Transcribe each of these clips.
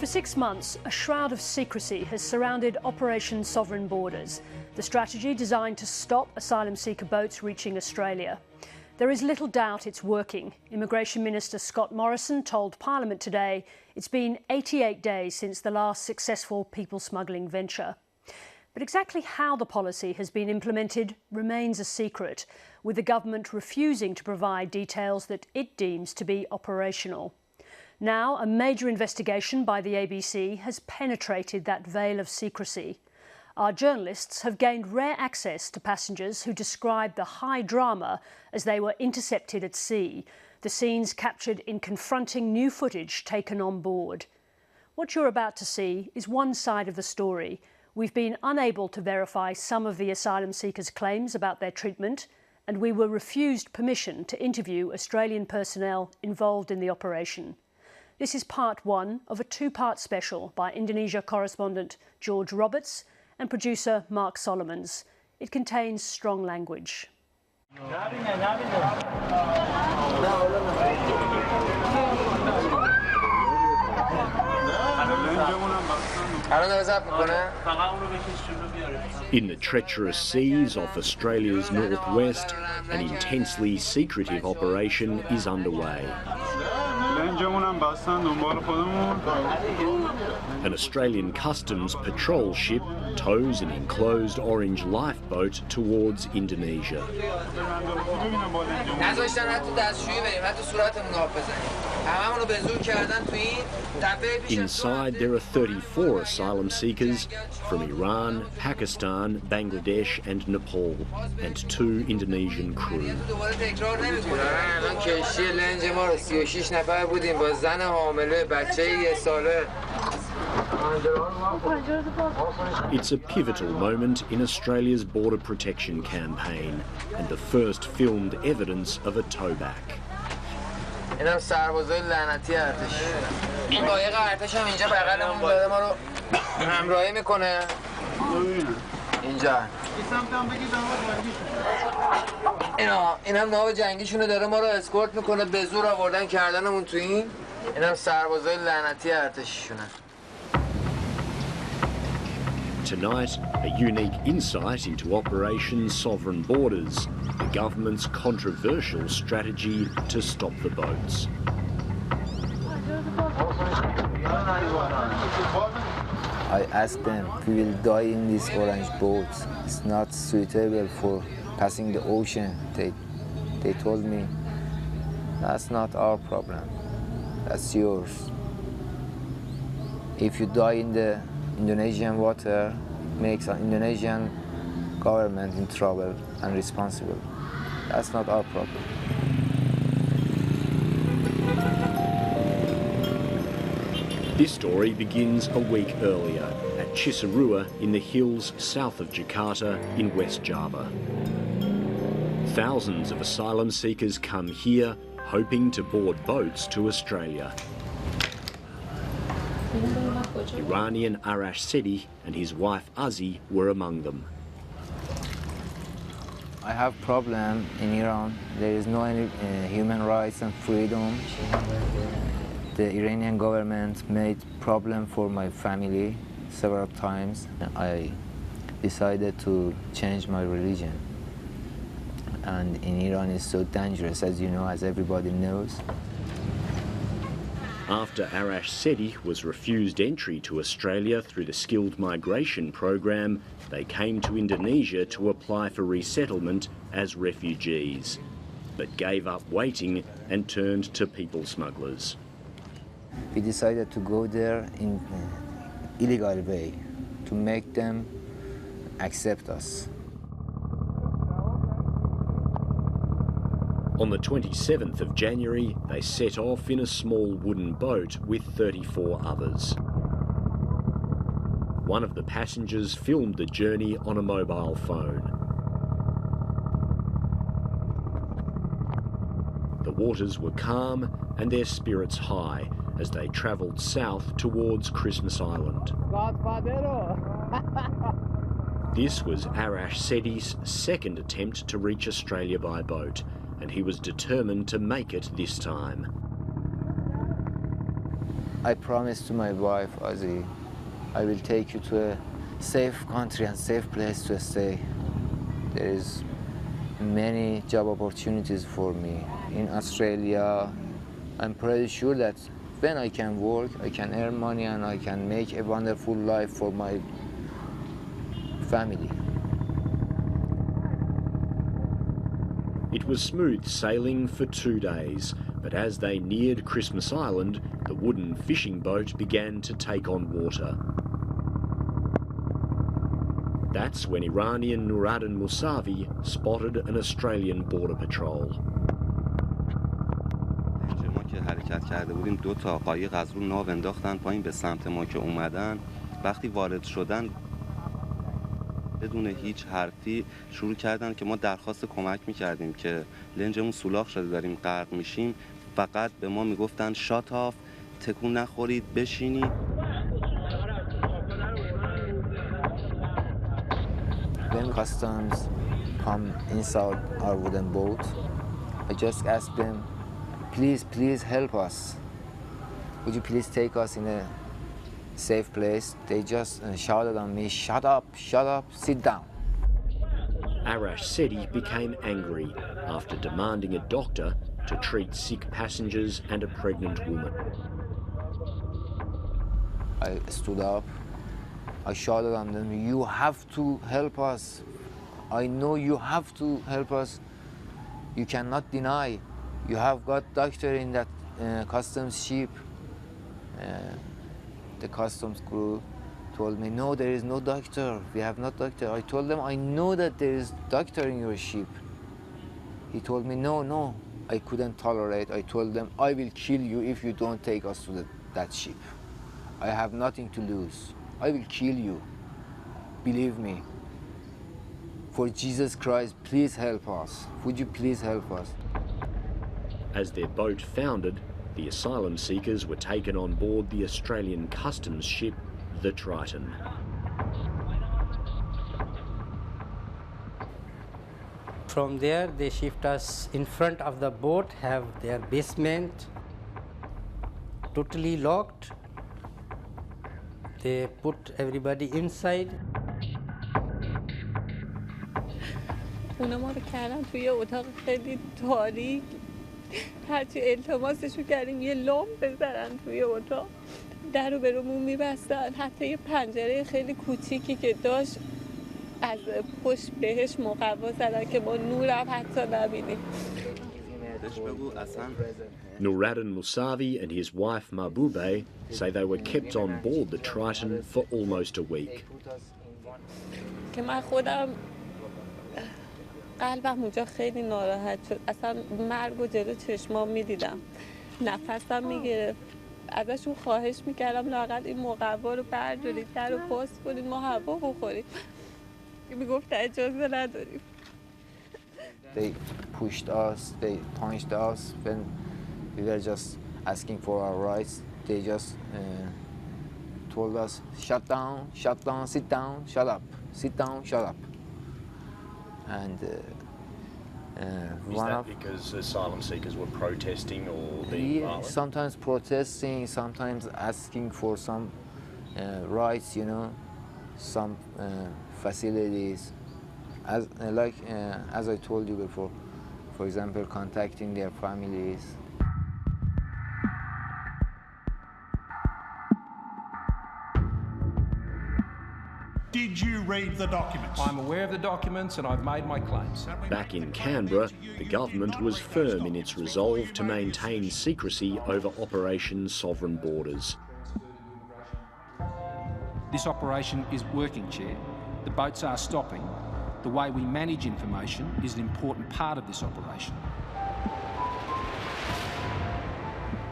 For 6 months, a shroud of secrecy has surrounded Operation Sovereign Borders, the strategy designed to stop asylum seeker boats reaching Australia. There is little doubt it's working. Immigration Minister Scott Morrison told Parliament today it's been 88 days since the last successful people smuggling venture. But exactly how the policy has been implemented remains a secret, with the government refusing to provide details that it deems to be operational. Now, a major investigation by the ABC has penetrated that veil of secrecy. Our journalists have gained rare access to passengers who described the high drama as they were intercepted at sea, the scenes captured in confronting new footage taken on board. What you're about to see is one side of the story. We've been unable to verify some of the asylum seekers' claims about their treatment, and we were refused permission to interview Australian personnel involved in the operation. This is part one of a two-part special by Indonesia correspondent George Roberts and producer Mark Solomons. It contains strong language. In the treacherous seas off Australia's northwest, an intensely secretive operation is underway. An Australian customs patrol ship tows an enclosed orange lifeboat towards Indonesia. Inside there are 34 asylum seekers from Iran, Pakistan, Bangladesh and Nepal, and 2 Indonesian crew. It's a pivotal moment in Australia's border protection campaign and the first filmed evidence of a towback. Tonight, a unique insight into Operation Sovereign Borders, the government's controversial strategy to stop the boats. I asked them, we will die in these orange boats. It's not suitable for passing the ocean. They told me, that's not our problem, that's yours. If you die in the Indonesian water, makes an Indonesian government in trouble and responsible. That's not our problem. This story begins a week earlier at Cisarua in the hills south of Jakarta in West Java. Thousands of asylum seekers come here hoping to board boats to Australia. Iranian Arash Sedi and his wife Azi were among them. I have problem in Iran. There is no any human rights and freedom. The Iranian government made problem for my family several times. I decided to change my religion. And in Iran it's so dangerous, as you know, as everybody knows. After Arash Sedi was refused entry to Australia through the skilled migration program, they came to Indonesia to apply for resettlement as refugees, but gave up waiting and turned to people smugglers. We decided to go there in illegal way to make them accept us. On the 27th of January, they set off in a small wooden boat with 34 others. One of the passengers filmed the journey on a mobile phone. The waters were calm and their spirits high as they travelled south towards Christmas Island. This was Arash Sedi's second attempt to reach Australia by boat, and he was determined to make it this time. I promised to my wife, Ozzy, I will take you to a safe country and safe place to stay. There is many job opportunities for me in Australia. I'm pretty sure that when I can work, I can earn money and I can make a wonderful life for my family. It was smooth sailing for 2 days, but as they neared Christmas Island, the wooden fishing boat began to take on water. That's when Iranian Nuruddin Musavi spotted an Australian border patrol. ما که حرکت کرده بودیم 2 تا قایق از رو ناو انداختن پایین به سمت ما که اومدن. وقتی وارد شدن بدون هیچ حرفی شروع کردن که ما درخواست کمک می‌کردیم که لنجمون سولاخ شده داریم غرق میشیم. فقط به ما میگفتن شات آف، تکون نخورید، بشینید. When customs come inside our wooden boat, I just ask them, please help us. Would you please take us in a safe place? They just shouted on me, shut up, sit down. Arash Seti became angry after demanding a doctor to treat sick passengers and a pregnant woman. I stood up. I shouted on them, you have to help us. I know you have to help us. You cannot deny. You have got doctor in that customs ship. The customs crew told me, no, there is no doctor. We have no doctor. I told them, I know that there is doctor in your ship. He told me, no. I couldn't tolerate. I told them, I will kill you if you don't take us to that ship. I have nothing to lose. I will kill you. Believe me. For Jesus Christ, please help us. Would you please help us? As their boat foundered, the asylum seekers were taken on board the Australian customs ship, the Triton. From there, they shift us in front of the boat, have their basement totally locked. They put everybody inside. اونا ما رو کردن توی اتاق خیلی تاریک. هرچی التماسشو کردیم یه لامپ بزنن توی اتاق. در رو به رومون میبستن. حتی یه پنجره خیلی کوچیکی که داشت از پشت بهش مقوا زدن که ما نورم حتی نبینیم. Nuruddin Musavi and his wife Mahbube say they were kept on board the Triton for almost a week. که من خودم قلبم اونجا خیلی ناراحت شد. اصلا مرگ و جلو چشمام میدیدم. نفسم میگرفت. ازشون خواهش میکردم لااقل این مقوا رو بردارید، در رو باز کنید، ما هوا بخوریم. میگفت اجازه نداریم. They pushed us, they punched us when we were just asking for our rights. They just told us, shut down, sit down, shut up, sit down, shut up. And Is that because asylum seekers were protesting or being violent? Sometimes protesting, sometimes asking for some rights, some facilities. As I told you before, for example, contacting their families. Did you read the documents? I'm aware of the documents and I've made my claims. Back in Canberra, the government was firm in its resolve to maintain secrecy over Operation Sovereign Borders. This operation is working, Chair. The boats are stopping. The way we manage information is an important part of this operation.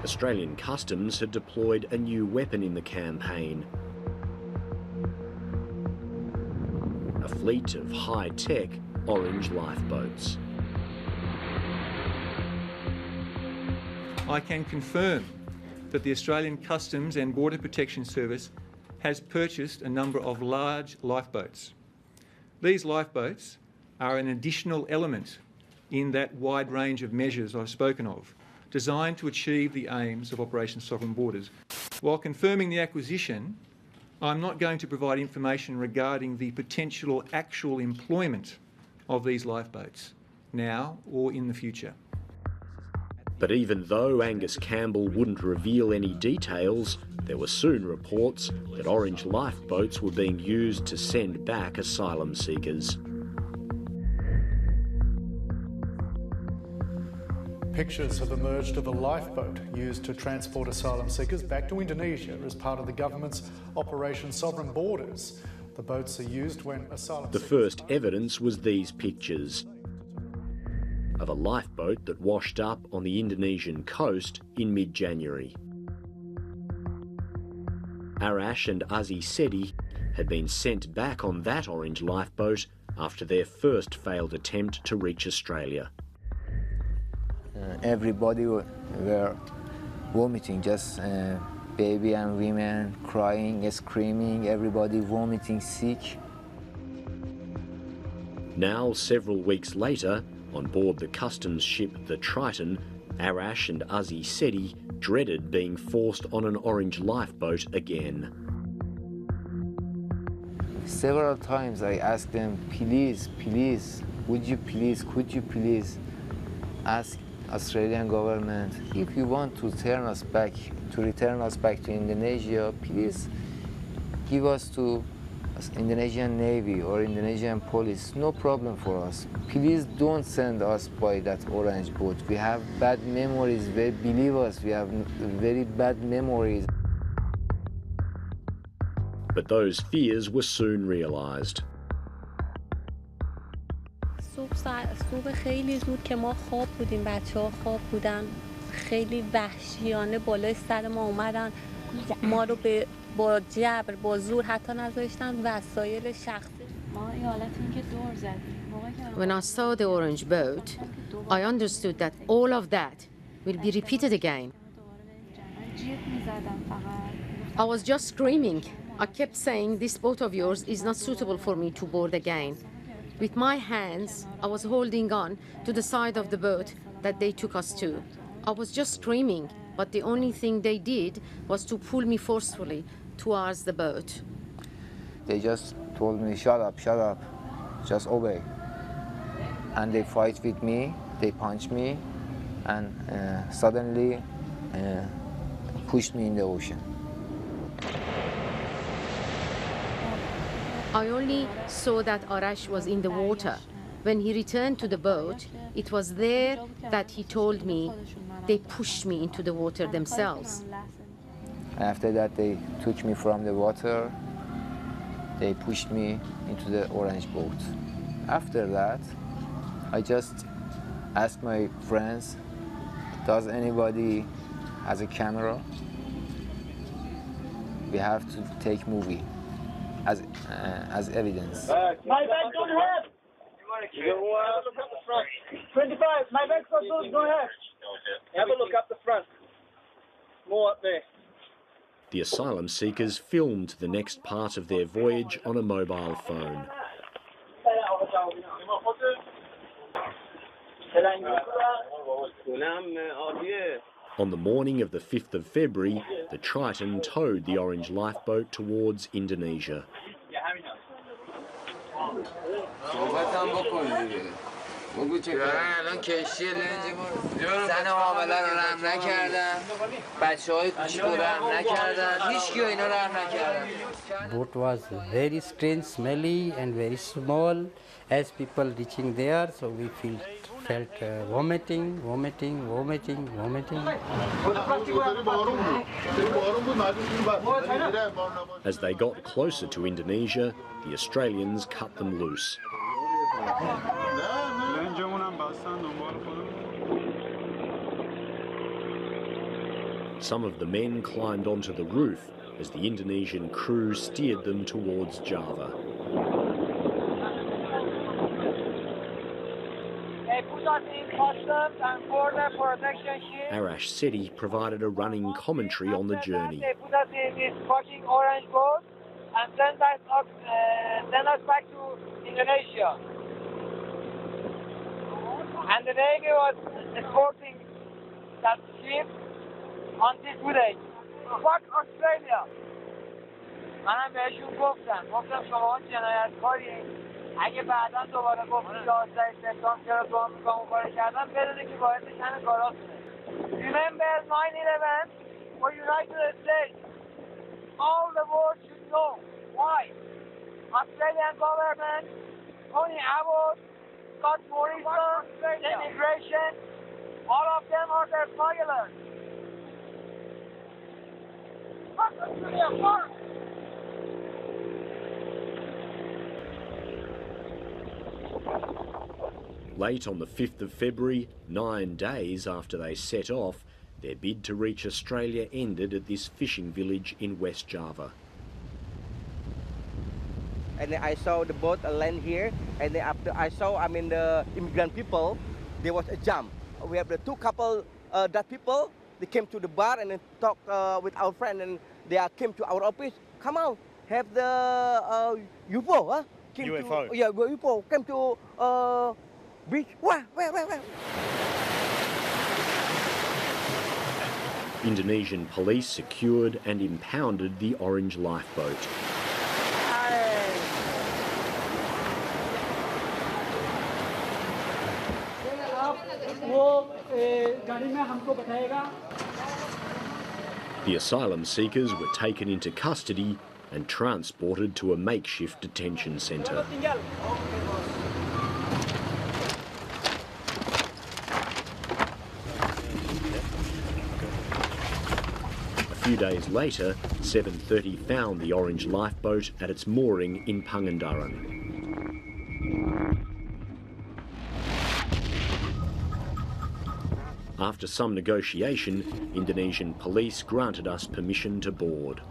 Australian Customs had deployed a new weapon in the campaign. A fleet of high-tech orange lifeboats. I can confirm that the Australian Customs and Border Protection Service has purchased a number of large lifeboats. These lifeboats are an additional element in that wide range of measures I've spoken of, designed to achieve the aims of Operation Sovereign Borders. While confirming the acquisition, I'm not going to provide information regarding the potential or actual employment of these lifeboats, now or in the future. But even though Angus Campbell wouldn't reveal any details, there were soon reports that orange lifeboats were being used to send back asylum seekers. Pictures have emerged of a lifeboat used to transport asylum seekers back to Indonesia as part of the government's Operation Sovereign Borders. The boats are used when asylum The first evidence was these pictures of a lifeboat that washed up on the Indonesian coast in mid-January. Arash and Aziz Sedi had been sent back on that orange lifeboat after their first failed attempt to reach Australia. Everybody were vomiting, just baby and women crying, screaming, everybody vomiting, sick. Now, several weeks later, on board the customs ship the Triton, Arash and Aziz Sedi dreaded being forced on an orange lifeboat again. Several times I asked them, please, please, could you please ask Australian government, if you want to return us back to Indonesia, please give us to Indonesian Navy or Indonesian police, no problem for us. Please don't send us by that orange boat. We have bad memories, believe us, we have very bad memories. But those fears were soon realised. صبح خیلی زود که ما خواب بودیم، بچه‌ها خواب بودن، خیلی وحشیانه بالای سر ما اومدن، ما رو با جبر با زور حتی نذاشتن وسایل شخصی. When I saw the orange boat, I understood that all of that will be repeated again. I was just screaming. I kept saying, this boat of yours is not suitable for me to board again. With my hands, I was holding on to the side of the boat that they took us to. I was just screaming, but the only thing they did was to pull me forcefully towards the boat. They just told me, shut up, just obey. And they fight with me, they punch me, and suddenly pushed me in the ocean. I only saw that Arash was in the water. When he returned to the boat, it was there that he told me they pushed me into the water themselves. After that, they took me from the water, they pushed me into the orange boat. After that, I just asked my friends, does anybody has a camera? We have to take movie as evidence. My bag don't have. Look up the front. 25. My bag for those don't have. Have a look up the front. More up there. The asylum seekers filmed the next part of their voyage on a mobile phone. On the morning of the 5th of February, the Triton towed the orange lifeboat towards Indonesia. Boat was very strange, smelly and very small. As people reaching there, so we felt vomiting. As they got closer to Indonesia, the Australians cut them loose. Some of the men climbed onto the roof as the Indonesian crew steered them towards Java. Arash Sedi provided a running commentary on the journey. They put us in this fucking orange boat and send us back to Indonesia. And the Navy was escorting that ship until today. fuck Australia. منم بهشون گفتم شما جنایتکارین. اگه بعدا دوباره گفتید 11 سپتامبر چرا تو آمریکا اون کارو کردن بدونه که باعث شن کاراتونه. Remember 9/11 for United States. All the world should know why. Australian government, Tony Abbott, Scott Morrison, immigration, all of them are their smugglers. Fuck Australia, fuck! Late on the 5th of February, 9 days after they set off, their bid to reach Australia ended at this fishing village in West Java. And then I saw the boat land here, and then after I saw, the immigrant people, there was a jump. We have the two couple, that people, they came to the bar and then talked with our friend, and they came to our office. Come on, have the UFO, huh? UFO? UFO came to beach. Where? Indonesian police secured and impounded the orange lifeboat. The asylum seekers were taken into custody and transported to a makeshift detention centre. A few days later, 7:30 found the orange lifeboat at its mooring in Pangandaran. After some negotiation, Indonesian police granted us permission to board.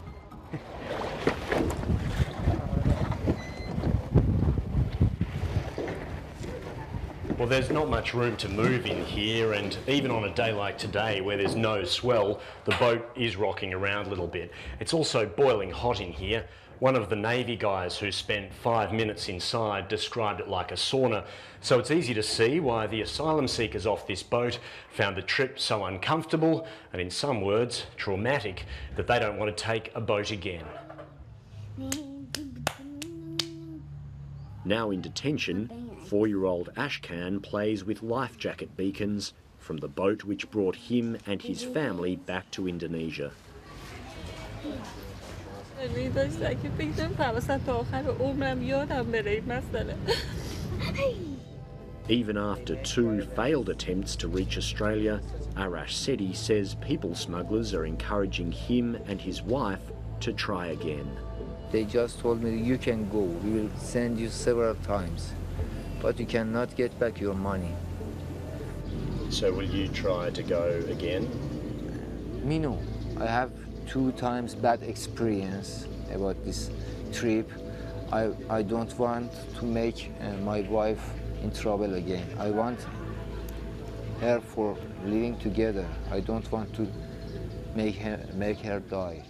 Well, there's not much room to move in here, and even on a day like today where there's no swell, the boat is rocking around a little bit. It's also boiling hot in here. One of the Navy guys who spent 5 minutes inside described it like a sauna, so it's easy to see why the asylum seekers off this boat found the trip so uncomfortable and, in some words, traumatic, that they don't want to take a boat again. Now in detention, 4-year-old Ashkan plays with life jacket beacons from the boat which brought him and his family back to Indonesia. Even after 2 failed attempts to reach Australia, Arash Seti says people smugglers are encouraging him and his wife to try again. They just told me, you can go, we will send you several times, but you cannot get back your money. So will you try to go again? Me no, I have 2 times bad experience about this trip. I don't want to make my wife in trouble again. I want her for living together. I don't want to make her die.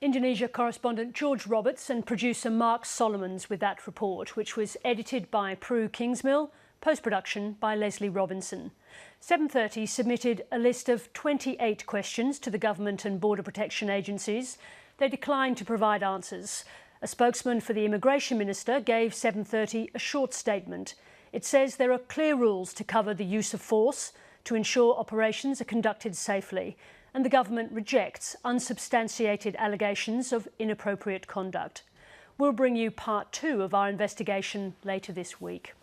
Indonesia correspondent George Roberts and producer Mark Solomons with that report, which was edited by Prue Kingsmill, post-production by Leslie Robinson. 7:30 submitted a list of 28 questions to the government and border protection agencies. They declined to provide answers. A spokesman for the Immigration Minister gave 7:30 a short statement. It says there are clear rules to cover the use of force to ensure operations are conducted safely, and the government rejects unsubstantiated allegations of inappropriate conduct. We'll bring you part 2 of our investigation later this week.